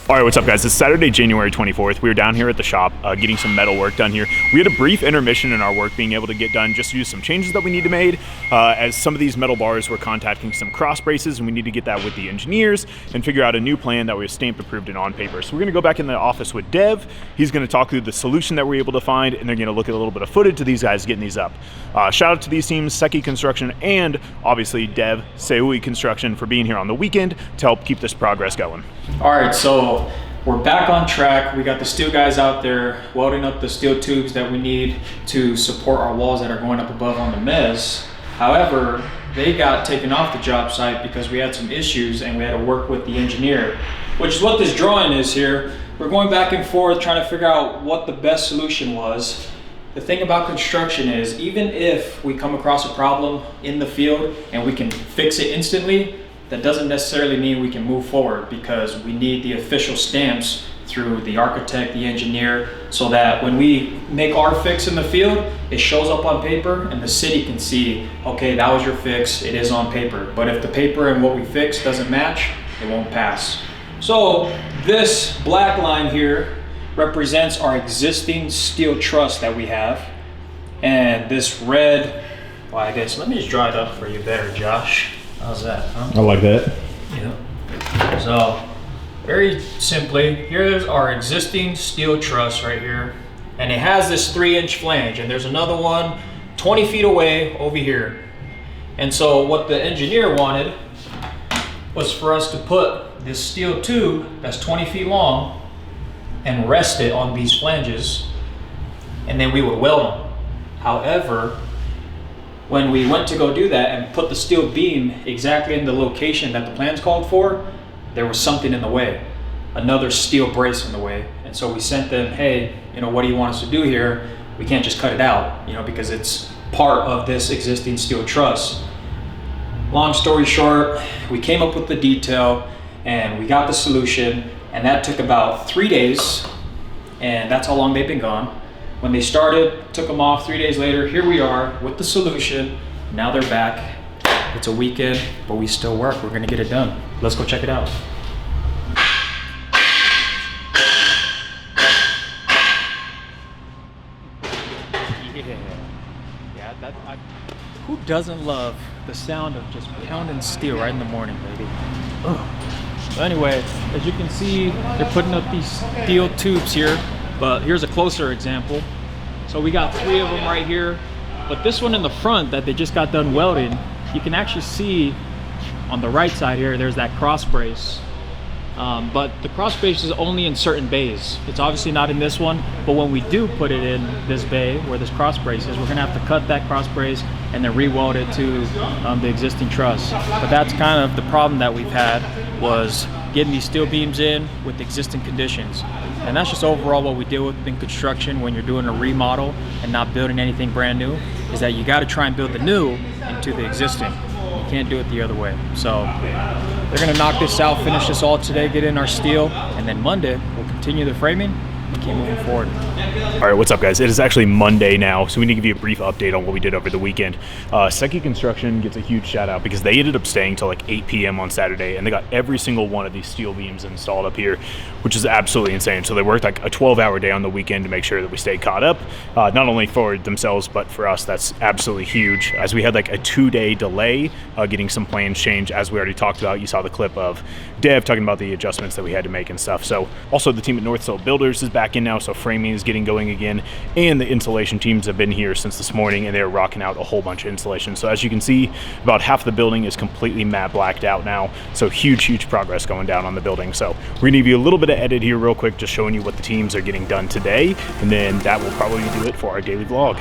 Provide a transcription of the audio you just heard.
All right, what's up guys? It's Saturday, January 24th. We were down here at the shop getting some metal work done here. We had a brief intermission in our work being able to get done just to do some changes that we need to make as some of these metal bars were contacting some cross braces, and we need to get that with the engineers and figure out a new plan that we have stamped, approved, and on paper. So we're gonna go back in the office with Dev. He's gonna talk through the solution that we're able to find, and they're gonna look at a little bit of footage of these guys getting these up. Shout out to these teams, Seki Construction and obviously Dev, Seki Construction, for being here on the weekend to help keep this progress going. All right, so we're back on track. We got the steel guys out there welding up the steel tubes that we need to support our walls that are going up above on the mezz. However, they got taken off the job site because we had some issues and we had to work with the engineer, which is what this drawing is here. We're going back and forth trying to figure out what the best solution was. The thing about construction is, even if we come across a problem in the field and we can fix it instantly, that doesn't necessarily mean we can move forward, because we need the official stamps through the architect, the engineer, so that when we make our fix in the field, it shows up on paper and the city can see, okay, that was your fix, it is on paper. But if the paper and what we fix doesn't match, it won't pass. So this black line here represents our existing steel truss that we have. And this red, well, I guess, let me just draw it up for you better, Josh. How's that, huh? I like that. Yeah. So, very simply, here's our existing steel truss right here. And it has this 3-inch flange, and there's another one 20 feet away over here. And so what the engineer wanted was for us to put this steel tube that's 20 feet long and rest it on these flanges, and then we would weld them. However, when we went to go do that and put the steel beam exactly in the location that the plans called for, there was something in the way, another steel brace in the way. And so we sent them, hey, what do you want us to do here? We can't just cut it out, because it's part of this existing steel truss. Long story short, we came up with the detail and we got the solution, and that took about 3 days, and that's how long they've been gone. When they started, took them off, 3 days later, here we are with the solution. Now they're back. It's a weekend, but we still work. We're gonna get it done. Let's go check it out. Who doesn't love the sound of just pounding steel right in the morning, baby? Ugh. So anyway, as you can see, they're putting up these steel tubes here. But here's a closer example. So we got 3 of them right here, but this one in the front that they just got done welding, you can actually see on the right side here, there's that cross brace. But the cross brace is only in certain bays. It's obviously not in this one, but when we do put it in this bay where this cross brace is, we're gonna have to cut that cross brace and then re-weld it to the existing truss. But that's kind of the problem that we've had, was getting these steel beams in with existing conditions. And that's just overall what we deal with in construction when you're doing a remodel and not building anything brand new, is that you got to try and build the new into the existing. You can't do it the other way. So they're gonna knock this out, finish this all today, get in our steel, and then Monday we'll continue the framing and keep moving forward. All right, what's up guys? It is actually Monday now, so we need to give you a brief update on what we did over the weekend. Seki Construction gets a huge shout out because they ended up staying till like 8 p.m. on Saturday, and they got every single one of these steel beams installed up here, which is absolutely insane. So they worked like a 12-hour day on the weekend to make sure that we stayed caught up, not only for themselves, but for us. That's absolutely huge, as we had like a 2-day delay getting some plans changed, as we already talked about. You saw the clip of Dev talking about the adjustments that we had to make and stuff. So also the team at North Slope Builders is back in now, so framing is getting going again, and the insulation teams have been here since this morning, and they're rocking out a whole bunch of insulation. So as you can see, about half the building is completely matte blacked out now, so huge progress going down on the building. So we're gonna give you a little bit of edit here real quick, just showing you what the teams are getting done today, and then that will probably do it for our daily vlog.